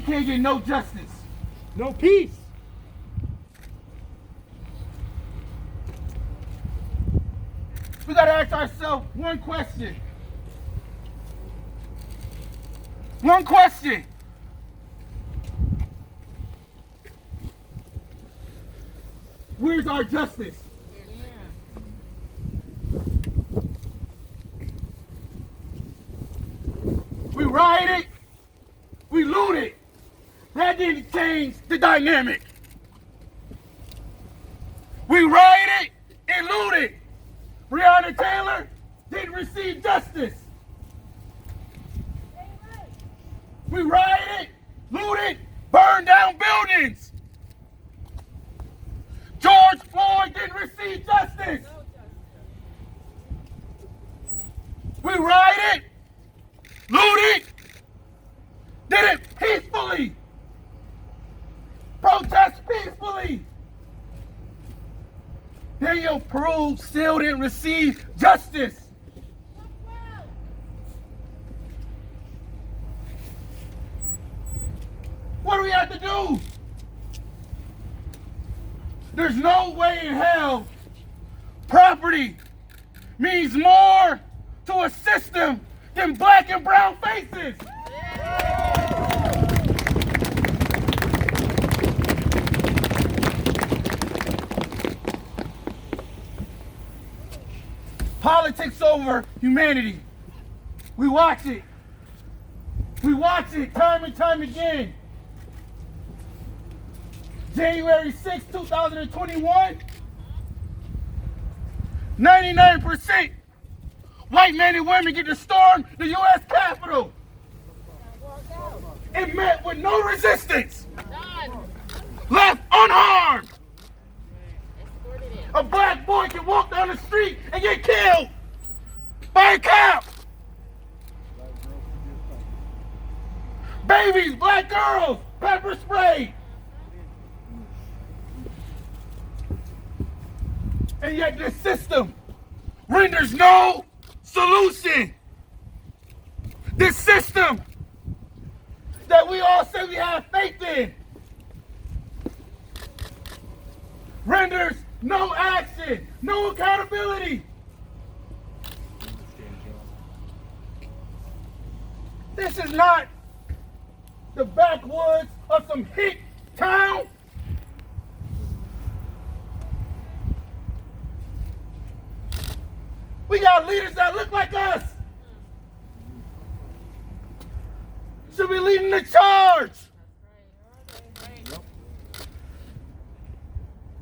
can't get no justice. No peace. We gotta ask ourselves one question. One question. Where's our justice? We rioted, we looted. That didn't change the dynamic. We rioted and looted. Breonna Taylor didn't receive justice. We rioted, looted, burned down buildings. George Floyd didn't receive justice. We rioted, looted, did it peacefully. Protest peacefully. Daniel Prude still didn't receive justice. What do we have to do? There's no way in hell property means more to a system than black and brown faces. Politics over humanity. We watch it. We watch it time and time again. January 6, 2021, 99% white men and women get to storm the U.S. Capitol. It met with no resistance. Left unharmed. A black boy can walk down the street and get killed by a cop. Babies, black girls, pepper spray. And yet this system renders no solution. This system that we all say we have faith in renders no action, no accountability. This is not the backwoods of some hick town. We got leaders that look like us. Should be leading the charge.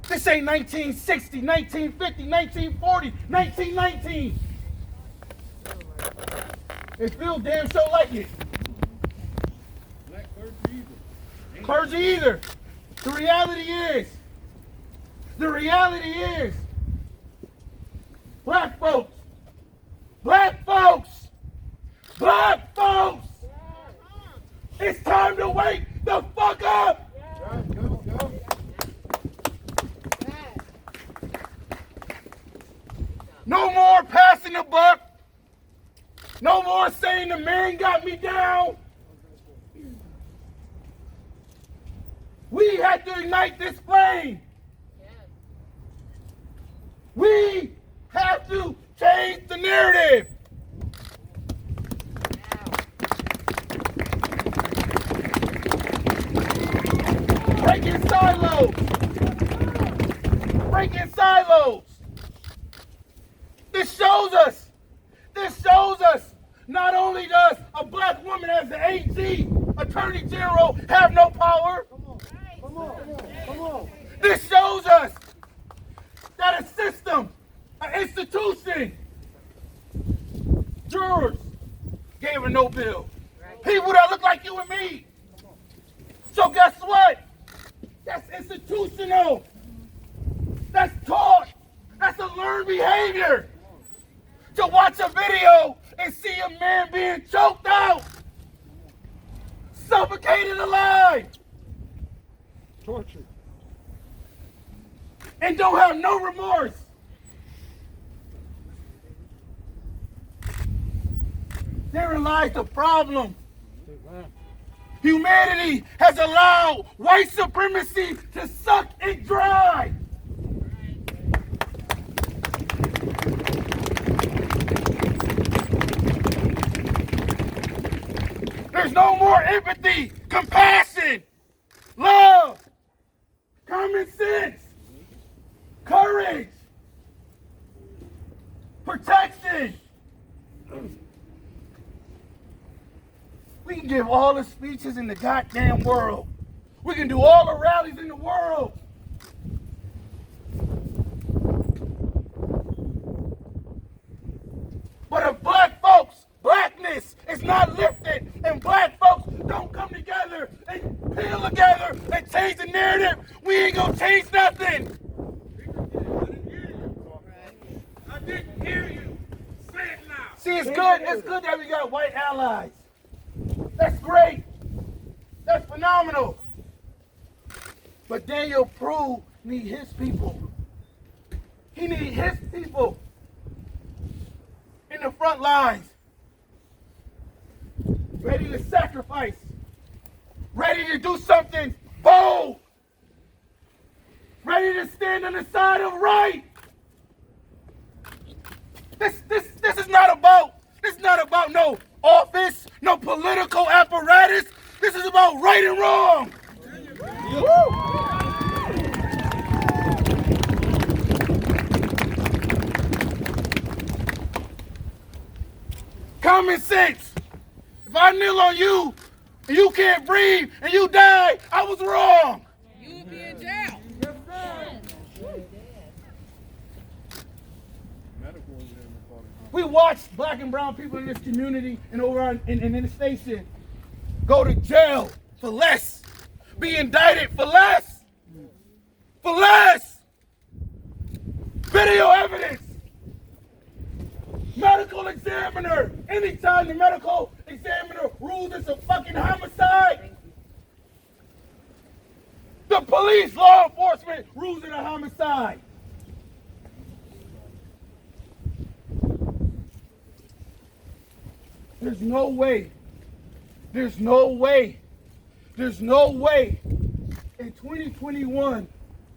This ain't 1960, 1950, 1940, 1919. It feels damn so like it. Black Clergy either. The reality is, black folks, it's time to wake the fuck up. No more passing the buck. No more saying the man got me down. We have to ignite this flame. We have to change the narrative. Breaking silos. This shows us not only does a black woman as the AG, Attorney General, have no power. Come on. This shows us that a system, an institution, jurors gave her no bill. People that look like you and me. So guess what? That's institutional. That's taught. That's a learned behavior. To watch a video and see a man being choked out, suffocated alive, Torture. and don't have no remorse. Therein lies the problem. Humanity has allowed white supremacy to suck it dry. There's no more empathy, compassion, love, common sense, courage, protection. We can give all the speeches in the goddamn world. We can do all the rallies in the world. But if black folks, blackness is not lifted, and black folks don't come together and peel together and change the narrative, we ain't gonna change nothing. I didn't hear you. Say it now. See, it's good that we got white allies. That's great. That's phenomenal. But Daniel Prude needs his people. He needs his people in the front lines, ready to sacrifice, ready to do something bold, ready to stand on the side of right. This is not about no office, no political apparatus. This is about right and wrong. Common sense. If I kneel on you and you can't breathe and you die, I was wrong. You'll be in jail. We watched black and brown people in this community and over in the station go to jail for less, be indicted for less, video evidence, medical examiner. Anytime the medical examiner rules it's a fucking homicide, the police, law enforcement rules it a homicide. There's no way in 2021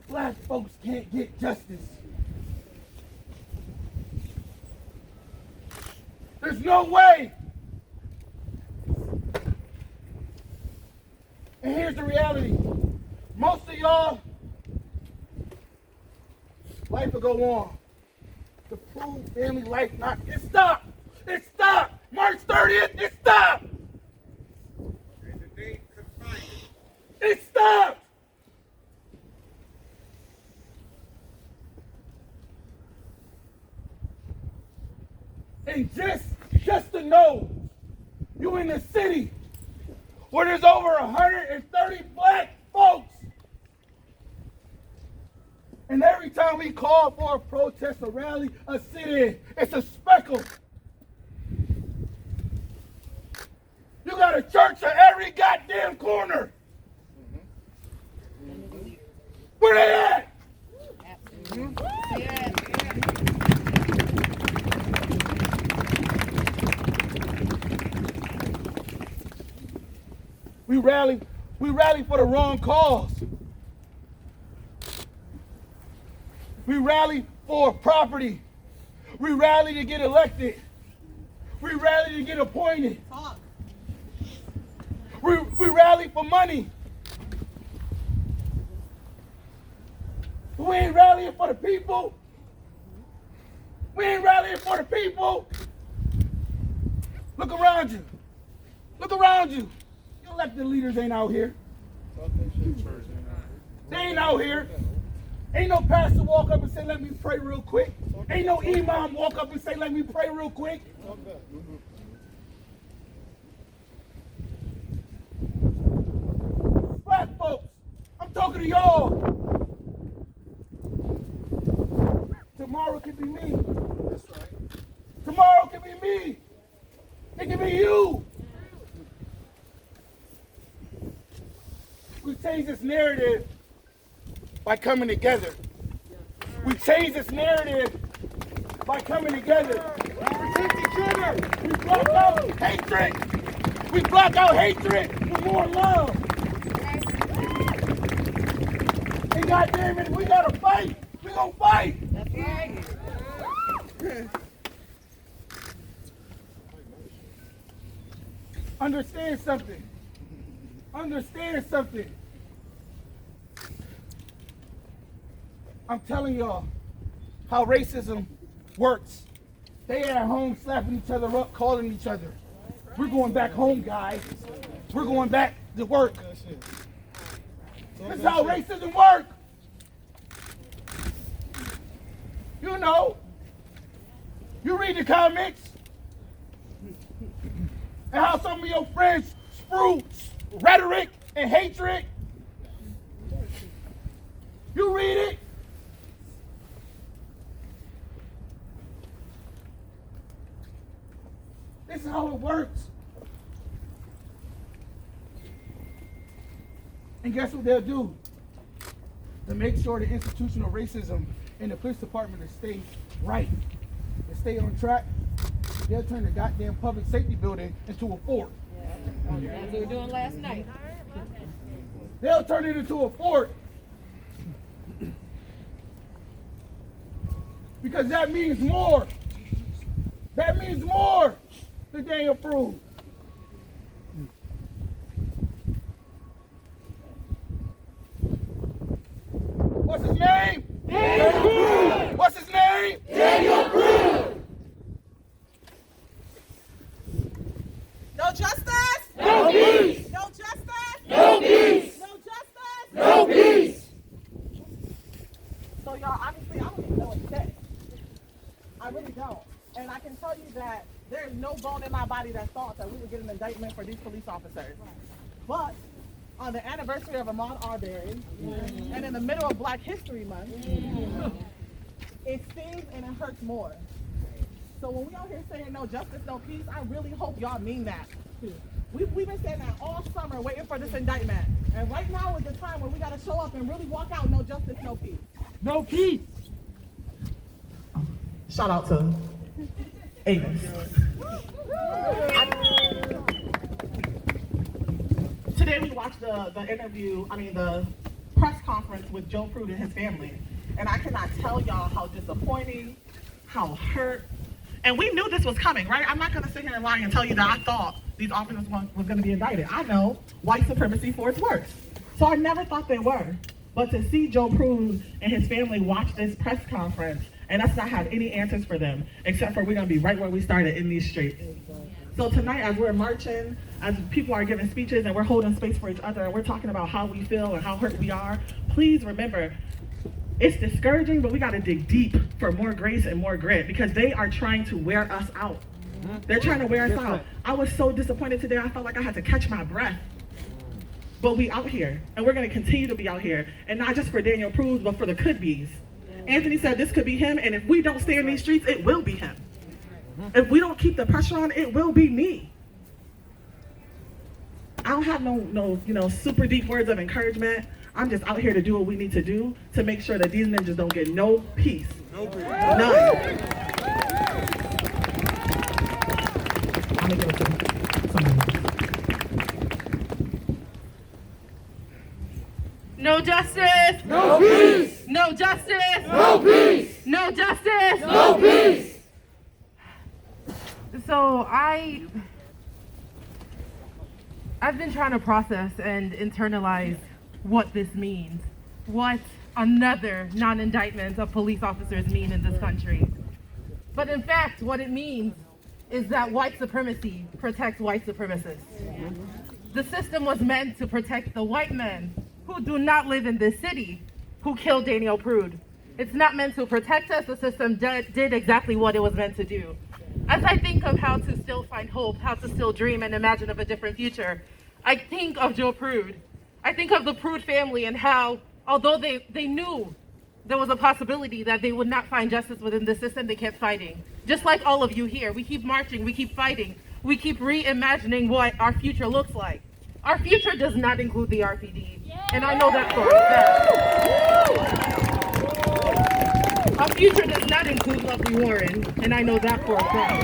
black folks can't get justice. There's no way. And here's the reality. Most of y'all, life will go on. The Prude family life it stopped. It stopped. March 30th, it stopped. And the date confined. It stopped. And just to know, you in the city where there's over 130 black folks. And every time we call for a protest, a rally, a sit-in, it's a speckle. You got a church at every goddamn corner. Where they at? We rally for the wrong cause. We rally for property. We rally to get elected. We rally to get appointed. We rally for money. We ain't rallying for the people. We ain't rallying for the people. Look around you. Look around you. Your elected leaders ain't out here. They ain't out here. Ain't no pastor walk up and say, let me pray real quick. Ain't no imam walk up and say, let me pray real quick. Black folks, I'm talking to y'all. Tomorrow could be me. That's right. Tomorrow could be me. It could be you. We change this narrative by coming together. We change this narrative by coming together. We protect each other. We block out hatred. We block out hatred. for more love. And goddamn it, we gotta fight. We gonna fight. That's right. Understand something. Understand something. I'm telling y'all how racism works. They at home slapping each other up, calling each other. We're going back home, guys. We're going back to work. That's how racism works. You know, you read the comments and how some of your friends spew rhetoric and hatred. You read it. This is how it works. And guess what they'll do? To make sure the institutional racism in the police department to stay right, to stay on track, they'll turn the goddamn public safety building into a fort. That's what we were doing last night. They'll turn it into a fort. Because that means more. That means more than Daniel Prude. What's his name? Daniel Prude. What's his name? Daniel Prude. No justice? No peace. No justice? No peace. No justice? No peace. So y'all, honestly, I don't even know what to say. I really don't. And I can tell you that there's no bone in my body that thought that we would get an indictment for these police officers. But on the anniversary of Ahmaud Arbery and in the middle of Black History Month, it stings and it hurts more. So when we out here saying no justice, no peace, I really hope y'all mean that. We've been saying that all summer, waiting for this indictment. And right now is the time where we got to show up and really walk out, no justice, no peace. No peace. Shout out to Amos. Today we watched the press conference with Joe Prude and his family. And I cannot tell y'all how disappointing, how hurt. And we knew this was coming, right? I'm not gonna sit here and lie and tell you that I thought these officers was gonna be indicted. I know white supremacy for its worst. So I never thought they were. But to see Joe Prude and his family watch this press conference and us not have any answers for them, except for we're gonna be right where we started in these streets. So tonight, as we're marching, as people are giving speeches and we're holding space for each other and we're talking about how we feel and how hurt we are, please remember, it's discouraging, but we gotta dig deep for more grace and more grit because they are trying to wear us out. They're trying to wear us out. I was so disappointed today, I felt like I had to catch my breath. But we out here, and we're gonna continue to be out here, and not just for Daniel Prude, but for the could-be's. Anthony said this could be him, and if we don't stay in these streets, it will be him. If we don't keep the pressure on, it will be me. I don't have no super deep words of encouragement. I'm just out here to do what we need to do to make sure that these ninjas don't get no peace. No peace. None. I'm gonna give it to someone else. No justice. No peace. No justice. No peace. No justice. No peace. So I've been trying to process and internalize what this means, what another non-indictment of police officers mean in this country. But in fact, what it means is that white supremacy protects white supremacists. The system was meant to protect the white men who do not live in this city, who killed Daniel Prude. It's not meant to protect us. The system did exactly what it was meant to do. As I think of how to still find hope, how to still dream and imagine of a different future, I think of Joe Prude. I think of the Prude family and how, although they knew there was a possibility that they would not find justice within the system, they kept fighting. Just like all of you here, we keep marching, we keep fighting, we keep reimagining what our future looks like. Our future does not include the RPD, and I know that for a fact. Our future does not include Lovely Warren, and I know that for a fact.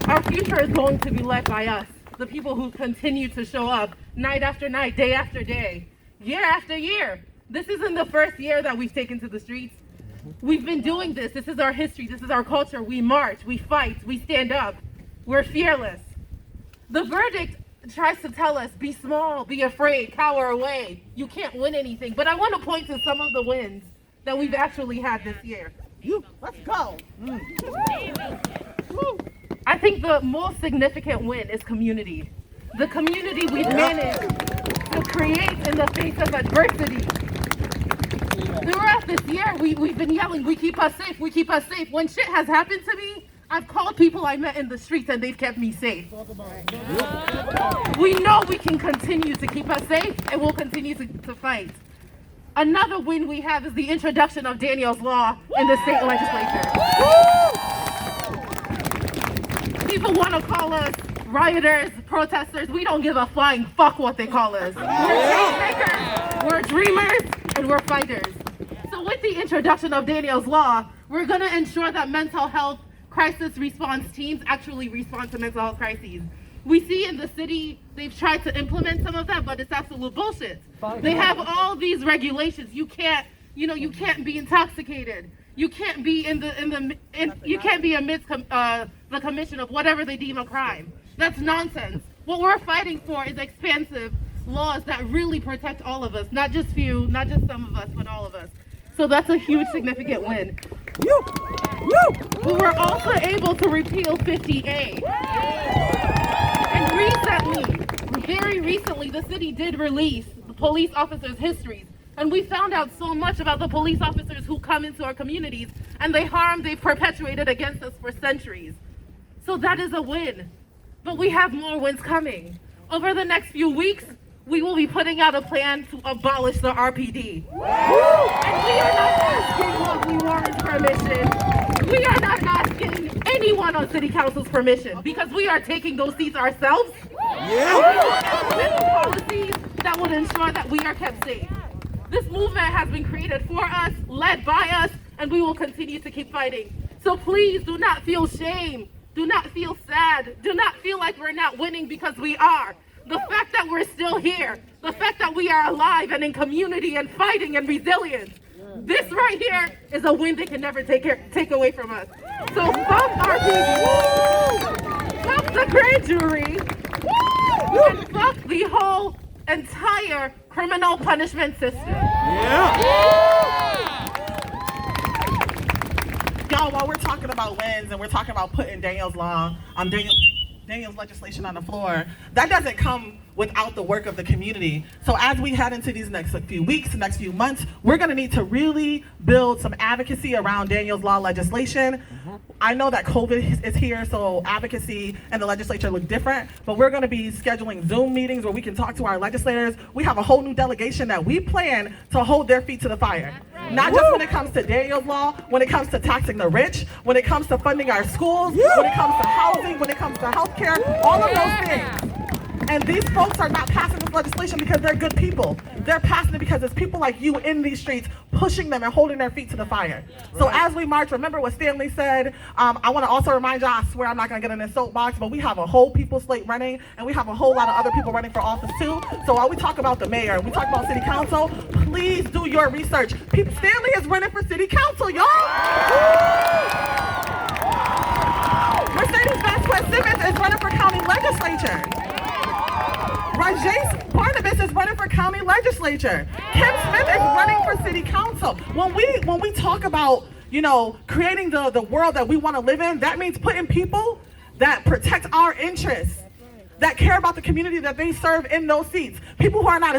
Our future is going to be led by us, the people who continue to show up night after night, day after day, year after year. This isn't the first year that we've taken to the streets. We've been doing this. This is our history. This is our culture. We march, we fight, we stand up. We're fearless. The verdict tries to tell us, be small, be afraid, cower away. You can't win anything. But I want to point to some of the wins that we've actually had this year. Let's go. I think the most significant win is community. The community we've managed to create in the face of adversity. Throughout this year, we've been yelling, we keep us safe, we keep us safe. When shit has happened to me, I've called people I met in the streets and they've kept me safe. We know we can continue to keep us safe and we'll continue to fight. Another win we have is the introduction of Daniel's Law in the state legislature. People want to call us rioters, protesters. We don't give a flying fuck what they call us. We're change makers, we're dreamers, and we're fighters. So with the introduction of Daniel's Law, we're going to ensure that mental health crisis response teams actually respond to mental health crises. We see in the city, they've tried to implement some of that, but it's absolute bullshit. They have all these regulations. You can't be intoxicated. You can't be you can't be amidst the commission of whatever they deem a crime. That's nonsense. What we're fighting for is expansive laws that really protect all of us, not just few, not just some of us, but all of us. So that's a huge, significant win. We were also able to repeal 50A. And very recently, the city did release the police officers' histories. And we found out so much about the police officers who come into our communities and the harm they've perpetuated against us for centuries. So that is a win. But we have more wins coming. Over the next few weeks, we will be putting out a plan to abolish the RPD. And we are not asking what we warrant's permission. We are not asking anyone on city council's permission because we are taking those seats ourselves. We will implement policies that would ensure that we are kept safe. This movement has been created for us, led by us, and we will continue to keep fighting. So please do not feel shame. Do not feel sad. Do not feel like we're not winning because we are. The fact that we're still here, the fact that we are alive and in community and fighting and resilient, this right here is a win they can never take away from us. So fuck RPD, fuck the grand jury, and fuck the whole entire criminal punishment system. Y'all, while we're talking about wins and we're talking about putting Daniel's legislation on the floor, that doesn't come without the work of the community. So as we head into these next few weeks, next few months, we're gonna need to really build some advocacy around Daniel's Law legislation. I know that COVID is here, so advocacy and the legislature look different, but we're gonna be scheduling Zoom meetings where we can talk to our legislators. We have a whole new delegation that we plan to hold their feet to the fire. Not just when it comes to Daniel's Law, when it comes to taxing the rich, when it comes to funding our schools, when it comes to housing, when it comes to healthcare, all of those things. And these folks are not passing this legislation because they're good people. They're passing it because it's people like you in these streets pushing them and holding their feet to the fire. So as we march, remember what Stanley said. I want to also remind y'all, I swear I'm not going to get in this soapbox, but we have a whole people slate running, and we have a whole lot of other people running for office too. So while we talk about the mayor, we talk about city council, please do your research. Stanley is running for city council, y'all. Mercedes Vasquez-Simmons is running for county legislature. Rajesh Barnabas is running for county legislature. Kim Smith is running for city council. When we talk about, creating the world that we want to live in, that means putting people that protect our interests, that care about the community that they serve in those seats. People who are not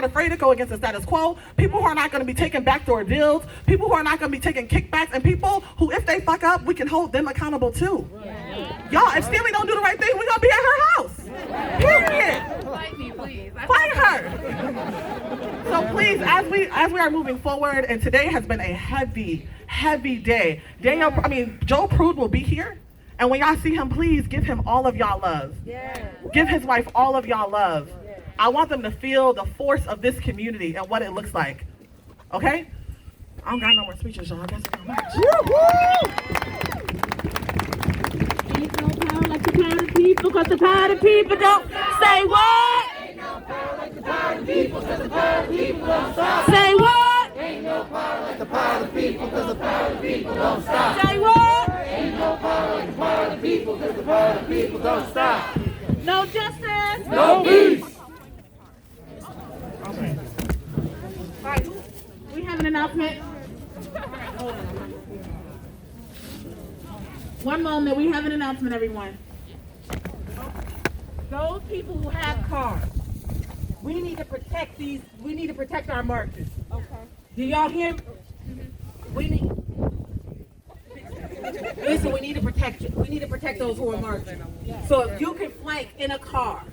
afraid to go against the status quo, people who are not going to be taking backdoor deals, people who are not going to be taking kickbacks, and people who, if they fuck up, we can hold them accountable too. Y'all, if Stanley don't do the right thing, we're going to be at her house. Period. Fight me, please. Fight her. So please, as we are moving forward, and today has been a heavy day. Joe Prude will be here. And when y'all see him, please give him all of y'all love. Give his wife all of y'all love. I want them to feel the force of this community and what it looks like. Okay? I don't got no more speeches, y'all. That's so much. Ain't no power like the power of the people, cause the power of the people don't say what? Ain't no power like the power of the people, cause the power of the people don't stop. Say what? Ain't no power like the power of the people, cause the power of the people don't stop. Say what? Ain't no power like the power of the people, cause the power of the people don't stop. No justice. No peace. All right, we have an announcement. One moment, we have an announcement, everyone. Those people who have cars, we need to protect these. We need to protect our markers. Okay. Do y'all hear? We need. Listen, we need to protect you. We need to protect those who are marching. So if you can flank in a car,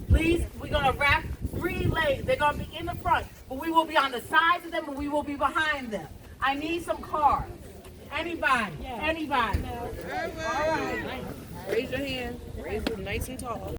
please, we're gonna wrap 3 lanes. They're gonna be in the front, but we will be on the sides of them, and we will be behind them. I need some cars. Anybody? Anybody? All right. Raise your hand. Raise it nice and tall.